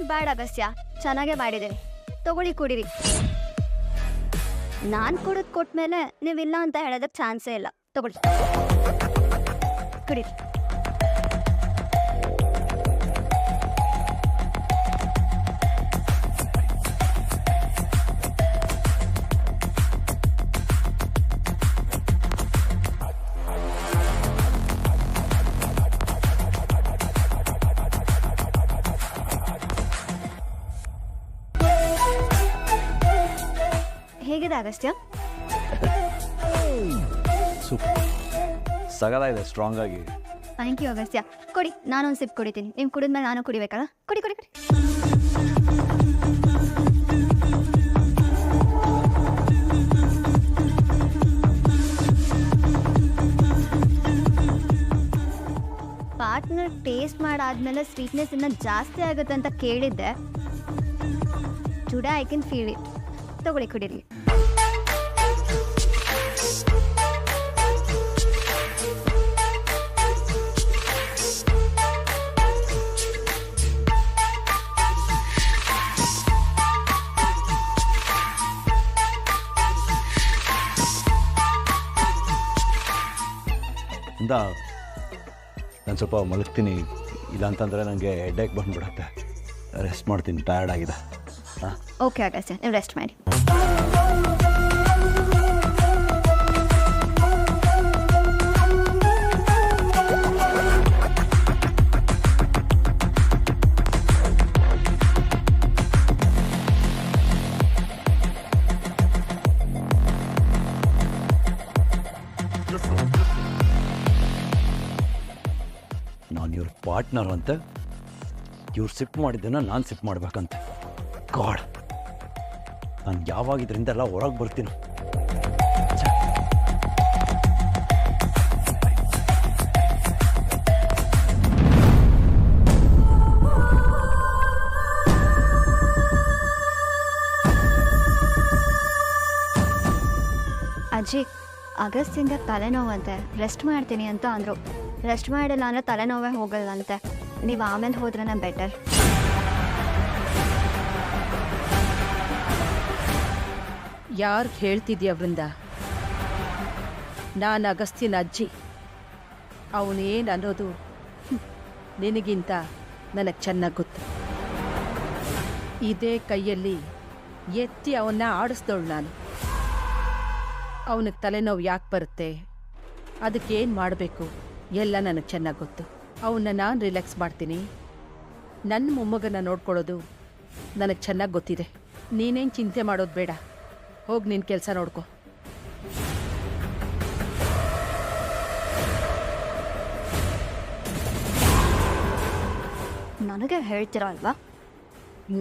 Not bad Agastya, ಚೆನ್ನಾಗೇ ಮಾಡಿದ್ದೀನಿ. ತಗೊಳ್ಳಿ ಕುಡೀರಿ. ನಾನು ಕುಡಿದು ಕೊಟ್ಮೇಲೆ ನೀವಿಲ್ಲ ಅಂತ ಹೇಳೋದಕ್ಕೆ ಚಾನ್ಸೇ ಇಲ್ಲ. ತಗೊಳ್ಳಿ ಕುಡೀರಿ. ಹೇಗಿದೆ ಅಗಸ್ತ್ಯ? ಸೂಪರ್, ಸಗದಾಗಿದೆ, ಸ್ಟ್ರಾಂಗ್ ಆಗಿ. Thank you Agastya. ಕೊಡಿ, ನಾನೊಂದು ಸಿಪ್ ಕುಡಿತೀನಿ. ನೀವು ಕುಡಿದ್ಮೇಲೆ ನಾನು ಕುಡಿಬೇಕಲ್ಲ. ಕೊಡಿ ಕೊಡಿ ಕೊಡಿ. ಪಾರ್ಟ್ನರ್ ಟೇಸ್ಟ್ ಮಾಡಾದ್ಮೇಲೆ ಸ್ವೀಟ್ನೆಸ್ ಇನ್ನೂ ಜಾಸ್ತಿ ಆಗುತ್ತೆ ಅಂತ ಕೇಳಿದ್ದೆ. Today I can feel it. ತಗೊಳ್ಳಿ ಕುಡೀರಿ. ನಾನು ಸ್ವಲ್ಪ ಮಲಗ್ತೀನಿ, ಇಲ್ಲಾಂತಂದರೆ ನನಗೆ ಹೆಡ್ಏಕ್ ಬಂದುಬಿಡುತ್ತೆ. ರೆಸ್ಟ್ ಮಾಡ್ತೀನಿ, ಟಯರ್ಡ್ ಆಗಿದೆ. ಹಾಂ, ಓಕೆ ಅಗಸ್ತ್ಯ, ನೀವು ರೆಸ್ಟ್ ಮಾಡಿ. ನಾನು ಇವ್ರ ಪಾರ್ಟ್ನರ್ ಅಂತ, ಇವ್ರು ಸಿಪ್ ಮಾಡಿದ್ದನ್ನು ನಾನು ಸಿಪ್ ಮಾಡ್ಬೇಕಂತೆ. ಗಾಡ್, ನಾನು ಯಾವಾಗ ಇದರಿಂದೆಲ್ಲ ಹೊರಗೆ ಬರ್ತೀನಿ. ಅಜ್ಜಿ, ಅಗಸ್ತ್ಯಿಂದ ತಲೆನೋವಂತೆ, ರೆಸ್ಟ್ ಮಾಡ್ತೀನಿ ಅಂತ ಅಂದರು. ರೆಸ್ಟ್ ಮಾಡಿಲ್ಲ ಅಂದರೆ ತಲೆನೋವೇ ಹೋಗಲ್ಲಂತೆ. ನೀವು ಆಮೇಲೆ ಹೋದ್ರೇ ಬೆಟರ್. ಯಾರು ಹೇಳ್ತಿದ್ಯಾ ವೃಂದ? ನಾನು ಅಗಸ್ತ್ಯನ ಅಜ್ಜಿ. ಅವನೇನು ಅನ್ನೋದು ನಿನಗಿಂತ ನನಗೆ ಚೆನ್ನಾಗಿ ಗೊತ್ತು. ಇದೇ ಕೈಯಲ್ಲಿ ಎತ್ತಿ ಅವನ್ನ ಆಡಿಸ್ದವಳು ನಾನು. ಅವನಿಗೆ ತಲೆನೋವು ಯಾಕೆ ಬರುತ್ತೆ, ಅದಕ್ಕೇನು ಮಾಡಬೇಕು ಎಲ್ಲ ನನಗೆ ಚೆನ್ನಾಗಿ ಗೊತ್ತು. ಅವನ್ನ ನಾನು ರಿಲ್ಯಾಕ್ಸ್ ಮಾಡ್ತೀನಿ. ನನ್ನ ಮೊಮ್ಮಗನ ನೋಡ್ಕೊಳ್ಳೋದು ನನಗೆ ಚೆನ್ನಾಗಿ ಗೊತ್ತಿದೆ. ನೀನೇನು ಚಿಂತೆ ಮಾಡೋದು ಬೇಡ. ಹೋಗಿ ನಿನ್ನ ಕೆಲಸ ನೋಡ್ಕೊ. ನನಗೆ ಹೇಳ್ತೀರ ಅಲ್ವಾ?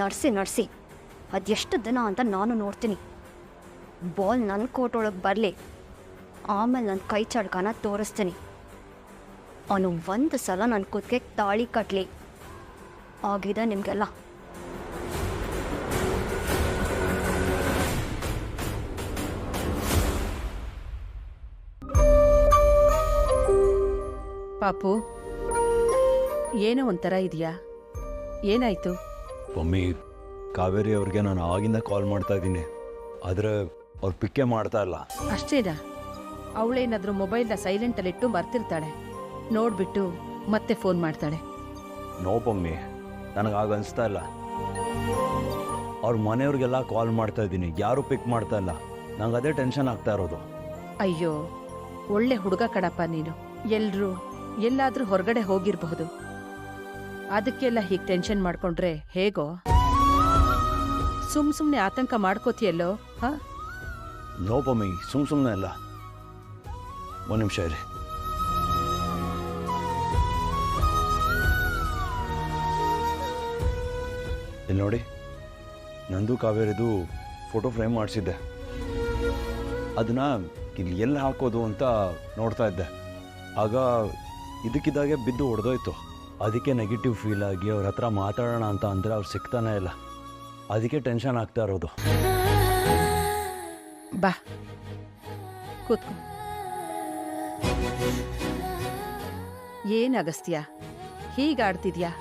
ನಡ್ಸಿ ಅದೆಷ್ಟು ದಿನ ಅಂತ ನಾನು ನೋಡ್ತೀನಿ. ಬಾಲ್ ನನ್ನ ಕೋರ್ಟ್ ಒಳಗೆ ಬರಲಿ, ಆಮೇಲೆ ನನ್ನ ಕೈ ಚಡ್ಕನ ತೋರಿಸ್ತೀನಿ. ಅವನು ಒಂದು ಸಲ ನನ್ನ ಕೂತ್ಗೆ ತಾಳಿ ಕಟ್ಟಲಿ. ಆಗಿದೆ ನಿಮಗೆಲ್ಲ. ಪಾಪು, ಏನೋ ಒಂಥರ ಇದೆಯಾ? ಏನಾಯ್ತು? ಮಮ್ಮಿ, ಕಾವೇರಿ ಅವ್ರಿಗೆ ನಾನು ಆಗಿಂದ ಕಾಲ್ ಮಾಡ್ತಾ ಇದ್ದೀನಿ, ಆದರೆ ಅವ್ರು ಪಿಕ್ಕೇ ಮಾಡ್ತಾ ಇಲ್ಲ. ಅಷ್ಟೇನಾ? ಅವಳೇನಾದ್ರೂ ಮೊಬೈಲ್ನ ಸೈಲೆಂಟಲ್ಲಿಟ್ಟು ಮರ್ತಿರ್ತಾಳೆ. ನೋಡ್ಬಿಟ್ಟು ಮತ್ತೆ ಫೋನ್ ಮಾಡ್ತಾಳೆ. ನೋ ಮಮ್ಮಿ, ನನಗಾಗ ಅನಿಸ್ತಾ ಇಲ್ಲ. ಅವ್ರ ಮನೆಯವ್ರಿಗೆಲ್ಲ ಕಾಲ್ ಮಾಡ್ತಾ ಇದ್ದೀನಿ, ಯಾರೂ ಪಿಕ್ ಮಾಡ್ತಾ ಇಲ್ಲ. ನಂಗೆ ಅದೇ ಟೆನ್ಷನ್ ಆಗ್ತಾ ಇರೋದು. ಅಯ್ಯೋ, ಒಳ್ಳೆ ಹುಡುಗ ಕಣಪ್ಪ ನೀನು. ಎಲ್ಲರೂ ಎಲ್ಲಾದ್ರೂ ಹೊರಗಡೆ ಹೋಗಿರಬಹುದು, ಅದಕ್ಕೆಲ್ಲ ಹೀಗೆ ಟೆನ್ಷನ್ ಮಾಡ್ಕೊಂಡ್ರೆ ಹೇಗೋ? ಸುಮ್ಮನೆ ಆತಂಕ ಮಾಡ್ಕೋತಿಯಲ್ಲೋ? ಹಾ, ನೋ ಮಮ್ಮಿ, ಸುಮ್ಮನೆ ಅಲ್ಲ. ಒಂದು ನಿಮಿಷ ಇರಿ. ಇಲ್ಲಿ ನೋಡಿ, ನಂದು ಕಾವೇರಿದು ಫೋಟೋ ಫ್ರೇಮ್ ಮಾಡಿಸಿದ್ದೆ. ಅದನ್ನ ಇಲ್ಲಿ ಎಲ್ಲಿ ಹಾಕೋದು ಅಂತ ನೋಡ್ತಾ ಇದ್ದೆ. ಆಗ ಇದಕ್ಕಿದ್ದಾಗೆ ಬಿದ್ದು ಹೊಡೆದೋಯ್ತು. ಅದಕ್ಕೆ ನೆಗೆಟಿವ್ ಫೀಲ್ ಆಗಿ ಅವ್ರ ಹತ್ರ ಮಾತಾಡೋಣ ಅಂತ ಅಂದರೆ ಅವ್ರು ಸಿಗ್ತಾನೆ ಇಲ್ಲ. ಅದಕ್ಕೆ ಟೆನ್ಷನ್ ಆಗ್ತಾ ಇರೋದು. ಬಾ ಕೂತ್ಕೋ. ಏನ್ ಅಗಸ್ತ್ಯ ಹೀಗಾಡ್ತಿದ್ಯಾ?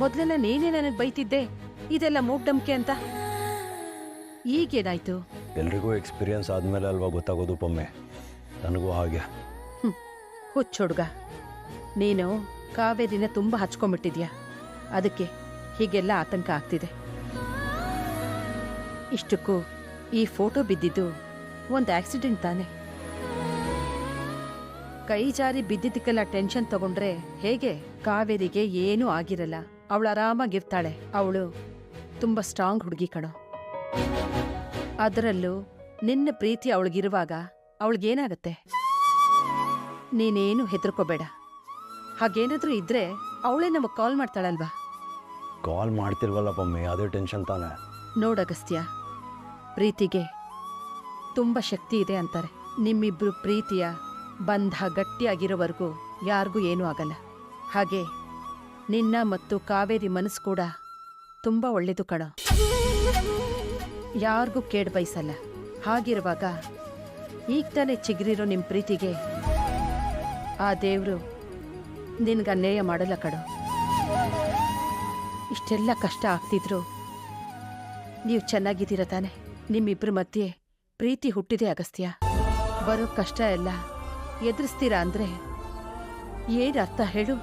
ಮೊದಲೆಲ್ಲ ನೀನೇ ನನಗೆ ಬೈತಿದ್ದೆ, ಇದೆಲ್ಲ ಮೂಢನಂಬಿಕೆ ಅಂತ. ಈಗೇನಾಯ್ತು? ಎಲ್ರಿಗೂ ಎಕ್ಸ್ಪೀರಿಯನ್ಸ್ ಆದಮೇಲೆ ಅಲ್ವಾ ಗೊತ್ತಾಗೋದು ಪೊಮ್ಮೆ. ನನಗೂ ಹಾಗೆ. ಹುಚ್ಚುಡ್ಗ, ನೀನು ಕಾವೇರಿನ ತುಂಬ ಹಚ್ಕೊಂಡ್ಬಿಟ್ಟಿದ್ಯಾ, ಅದಕ್ಕೆ ಹೀಗೆಲ್ಲ ಆತಂಕ ಆಗ್ತಿದೆ. ಇಷ್ಟಕ್ಕೂ ಈ ಫೋಟೋ ಬಿದ್ದಿದ್ದು ಒಂದು ಆಕ್ಸಿಡೆಂಟ್ ತಾನೆ. ಕೈ ಜಾರಿ ಬಿದ್ದಿದ್ದಕ್ಕೆಲ್ಲ ಟೆನ್ಷನ್ ತಗೊಂಡ್ರೆ ಹೇಗೆ? ಕಾವೇರಿಗೆ ಏನೂ ಆಗಿರಲ್ಲ, ಅವಳು ಆರಾಮಾಗಿರ್ತಾಳೆ. ಅವಳು ತುಂಬ ಸ್ಟ್ರಾಂಗ್ ಹುಡುಗಿ ಕಣೋ. ಅದರಲ್ಲೂ ನಿನ್ನ ಪ್ರೀತಿ ಅವಳಿಗಿರುವಾಗ ಅವಳಿಗೇನಾಗತ್ತೆ? ನೀನೇನು ಹೆದರ್ಕೋಬೇಡ. ಹಾಗೇನಾದ್ರೂ ಇದ್ರೆ ಅವಳೇ ನಮಗೆ ಕಾಲ್ ಮಾಡ್ತಾಳಲ್ವಾ? ಕಾಲ್ ಮಾಡ್ತಿಲ್ವಲ್ಲ ಪೊಮ್ಮೆ, ಅದೇ ಟೆನ್ಷನ್ ತಾನೆ. ನೋಡಗಸ್ತ್ಯ, ಪ್ರೀತಿಗೆ ತುಂಬ ಶಕ್ತಿ ಇದೆ ಅಂತಾರೆ. ನಿಮ್ಮಿಬ್ರು ಪ್ರೀತಿಯ ಬಂಧ ಗಟ್ಟಿಯಾಗಿರೋವರೆಗೂ ಯಾರಿಗೂ ಏನೂ ಆಗಲ್ಲ. ಹಾಗೆ ನಿನ್ನ ಮತ್ತು ಕಾವೇರಿ ಮನಸ್ಸು ಕೂಡ ತುಂಬ ಒಳ್ಳೇದು ಕಣೋ. ಯಾರಿಗೂ ಕೇಡ್ ಬಯಸಲ್ಲ. ಹಾಗಿರುವಾಗ ಈಗ ತಾನೇ ಚಿಗುರಿರೋ ನಿಮ್ಮ ಪ್ರೀತಿಗೆ ಆ ದೇವರು ನಿನ್ಗೆ ಅನ್ಯಾಯ ಮಾಡಲ್ಲ ಕಣೋ. ಇಷ್ಟೆಲ್ಲ ಕಷ್ಟ ಆಗ್ತಿದ್ರು ನೀವು ಚೆನ್ನಾಗಿದ್ದೀರ ತಾನೆ? ನಿಮ್ಮಿಬ್ರ ಮಧ್ಯೆ ಪ್ರೀತಿ ಹುಟ್ಟಿದೆ ಅಗಸ್ತ್ಯ. ಬರೋ ಕಷ್ಟ ಎಲ್ಲ ಎದುರಿಸ್ತೀರಾ ಅಂದ್ರೆ ಏನ್ ಅರ್ಥ ಹೇಳು?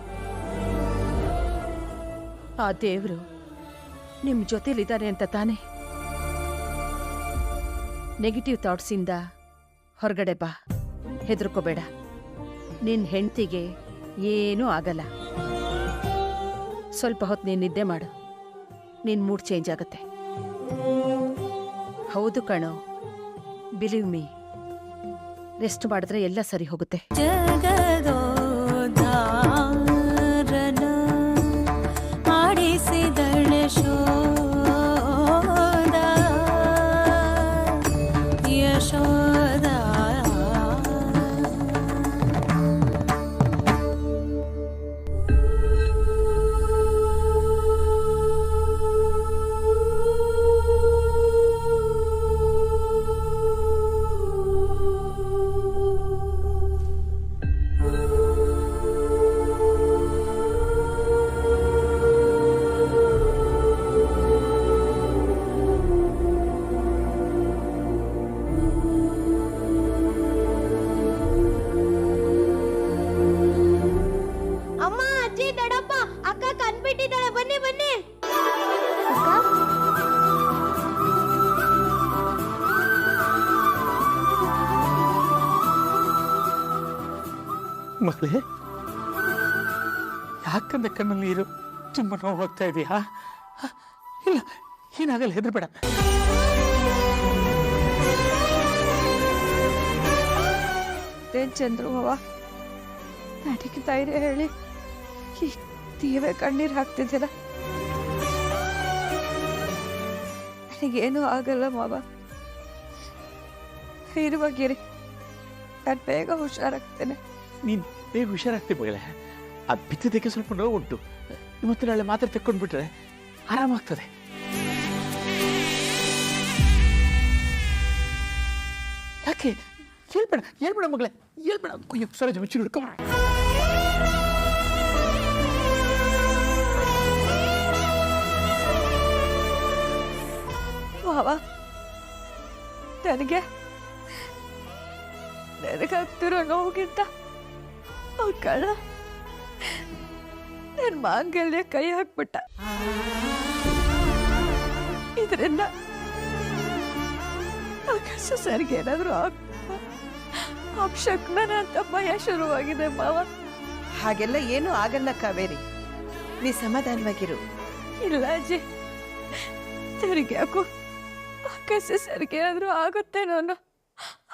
ಆ ದೇವ್ರು ನಿಮ್ ಜೊತೆಲಿದ್ದಾರೆ ಅಂತ ತಾನೆ? ನೆಗೆಟಿವ್ ಥಾಟ್ಸಿಂದ ಹೊರಗಡೆ ಬಾ, ಹೆದರ್ಕೋಬೇಡ. ನಿನ್ ಹೆಂಡ್ತಿಗೆ ಏನೂ ಆಗಲ್ಲ. ಸ್ವಲ್ಪ ಹೊತ್ತು ನೀನು ನಿದ್ದೆ ಮಾಡು, ನಿನ್ ಮೂಡ್ ಚೇಂಜ್ ಆಗತ್ತೆ. ಹೌದು ಕಣೋ, ಬಿಲೀವ್ ಮೀ, ರೆಸ್ಟ್ ಮಾಡಿದ್ರೆ ಎಲ್ಲ ಸರಿ ಹೋಗುತ್ತೆ. ಮಗಳೇ, ಯಾಕಂದ ಕಣ್ಣಲ್ಲಿ ನೀರು? ತುಂಬ ನೋವು ಹೋಗ್ತಾ ಇದೆಯಾ? ಇಲ್ಲ, ಏನಾಗಲ್ಲ, ಹೆದರ್ಬೇಡ. ಚಂದ್ರು ಮಾವ, ನನಗೆ ಧೈರ್ಯ ಹೇಳಿ ನೀವೇ ಕಣ್ಣೀರು ಹಾಕ್ತಿದ್ದೀರ. ನನಗೇನು ಆಗಲ್ಲ ಮಾವ, ಇರುವಾಗಿರಿ, ನಾನು ಬೇಗ ಹುಷಾರಾಗ್ತೇನೆ. ನೀನು ಬೇಗ ಹುಷಾರಾಗ್ತಿ ಮಗಳೇ. ಅದು ಬಿತ್ತಿದ್ದಕ್ಕೆ ಸ್ವಲ್ಪ ನೋವು ಉಂಟು. ಇವತ್ತು ನಾಳೆ ಮಾತ್ರ ತೆಕ್ಕೊಂಡ್ಬಿಟ್ರೆ ಆರಾಮಾಗ್ತದೆ. ಯಾಕೆ ಹೇಳ್ಬೇಡ, ಹೇಳ್ಬೇಡ ಮಗಳೇ, ಹೇಳ್ಬೇಡ. ಅಯ್ಯೋ ಸರೋಜ, ಮುಚ್ಚಿ ಹಿಡ್ಕೊ. ಮಾವ, ನನಗಾಗ್ತಿರೋ ನೋವಿಗಿಂತ ಕಳ್ಳ ನನ್ನ ಮಾಂಗಲ್ಯ ಕೈ ಹಾಕ್ಬಿಟ್ಟ. ಇದರಿಂದ ಸರ್ಗೆ ಏನಾದ್ರು ಅಪಶಕ್ನ ಅಂತ ಭಯ ಶುರುವಾಗಿದೆ ಮಾವ. ಹಾಗೆಲ್ಲ ಏನೂ ಆಗಲ್ಲ ಕಾವೇರಿ, ನೀ ಸಮಾಧಾನವಾಗಿರು. ಇಲ್ಲ ಅಜ್ಜಿ, ಸರಿಗೆ ಯಾಕೋ ಆಕಾಶ ಸರ್ಗೆ ಏನಾದ್ರು ಆಗುತ್ತೇನೋ ಅನ್ನೋ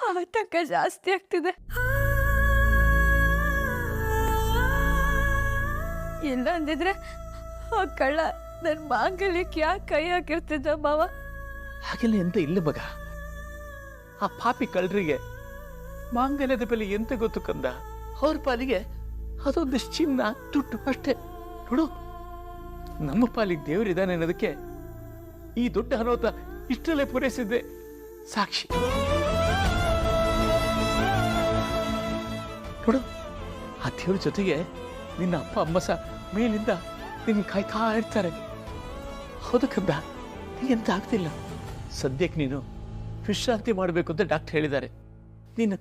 ಆತಂಕ ಜಾಸ್ತಿ ಆಗ್ತಿದೆ. ಇಲ್ಲ ಅಂದಿದ್ರೆ ಆ ಕಳ್ಳ ನನ್ನ ಮಾಂಗಲ್ಯಕ್ಕೆ ಯಾಕೆ ಕೈ ಹಾಕಿರ್ತಿದ್ದ ಮಾವ? ಹಾಗೆಲ್ಲ ಎಂತ ಇಲ್ಲ ಮಗ. ಆ ಪಾಪಿ ಕಳ್ಳರಿಗೆ ಮಾಂಗಲ್ಯದ ಬೆಲೆ ಎಂತ ಗೊತ್ತು ಕಂದ? ಅವ್ರ ಪಾಲಿಗೆ ಅದೊಂದಿಷ್ಟು ಚಿನ್ನ ದುಡ್ಡು ಅಷ್ಟೇ. ನೋಡು, ನಮ್ಮ ಪಾಲಿಗೆ ದೇವರಿದ್ದಾನೆ ಅನ್ನೋದಕ್ಕೆ ಈ ದೊಡ್ಡ ಅನಾಹುತ ಇಷ್ಟರಲ್ಲೇ ಪೂರೈಸಿದ್ದೆ ಸಾಕ್ಷಿ. ನೋಡು, ಆ ದೇವ್ರ ಜೊತೆಗೆ ನಿನ್ನ ಅಪ್ಪ ಅಮ್ಮ ಸಹ ಮೇಲಿಂದ ನಿನ್ನ ಕಾಯ್ತಾ ಇರ್ತಾರೆ. ಹೌದು ಕಂದ, ಎಂತ ಆಗ್ತಿಲ್ಲ. ಸದ್ಯಕ್ಕೆ ನೀನು ವಿಶ್ರಾಂತಿ ಮಾಡಬೇಕು ಅಂತ ಡಾಕ್ಟರ್ ಹೇಳಿದ್ದಾರೆ. ನೀನು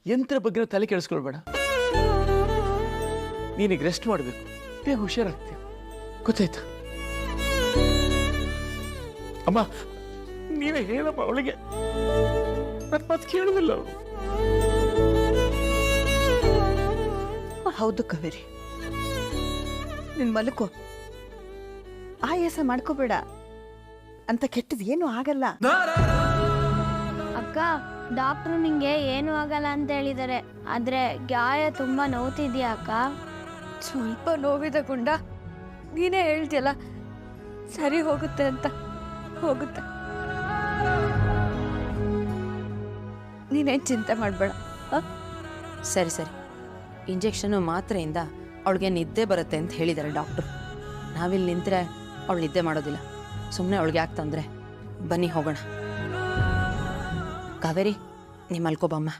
ಯಂತ್ರ ಬಗ್ಗೆ ತಲೆ ಕೆಡಿಸ್ಕೊಳ್ಬೇಡ. ನೀನೀಗ ರೆಸ್ಟ್ ಮಾಡಬೇಕು, ಬೇಗ ಹುಷಾರಾಗ್ತೀಯ, ಗೊತ್ತಾಯ್ತಾ? ಅಮ್ಮ, ನೀವೇ ಹೇಳಮ್ಮ ಅವಳಿಗೆ, ನನ್ನ ಮಾತು ಕೇಳುದಿಲ್ಲ ಅವಳು. ಹೌದು ಕಾವೇರಿ, ನಿನ್ ಮಲ್ಕೋ, ಆಯಾಸ ಮಾಡ್ಕೋಬೇಡ. ಅಂತ ಕೆಟ್ಟದ್ ಏನು ಆಗಲ್ಲ. ಅಕ್ಕ, ಡಾಕ್ಟ್ರು ನಿಂಗೆ ಏನೂ ಆಗಲ್ಲ ಅಂತ ಹೇಳಿದ್ದಾರೆ. ಆದ್ರೆ ಗಾಯ ತುಂಬಾ ನೋವ್ತಿದ್ಯಾ ಅಕ್ಕ? ಸ್ವಲ್ಪ ನೋವಿದೆ ಗುಂಡ, ನೀನೇ ಹೇಳ್ತಿಯಲ್ಲ ಸರಿ ಹೋಗುತ್ತೆ ಅಂತ. ಹೋಗುತ್ತೆ, ನೀನೇನು ಚಿಂತೆ ಮಾಡಬೇಡ. ಸರಿ ಸರಿ, ಇಂಜೆಕ್ಷನು ಮಾತ್ರೆಯಿಂದ ಅವಳಿಗೆ ನಿದ್ದೆ ಬರುತ್ತೆ ಅಂತ ಹೇಳಿದ್ದಾರೆ ಡಾಕ್ಟ್ರು. ನಾವಿಲ್ಲಿ ನಿಂತರೆ ಅವಳು ನಿದ್ದೆ ಮಾಡೋದಿಲ್ಲ. ಸುಮ್ಮನೆ ಅವಳಿಗೆ ಯಾಕೆ ತಂದರೆ, ಬನ್ನಿ ಹೋಗೋಣ. ಕಾವೇರಿ, ನೀ ಮಲ್ಕೋಬಮ್ಮ.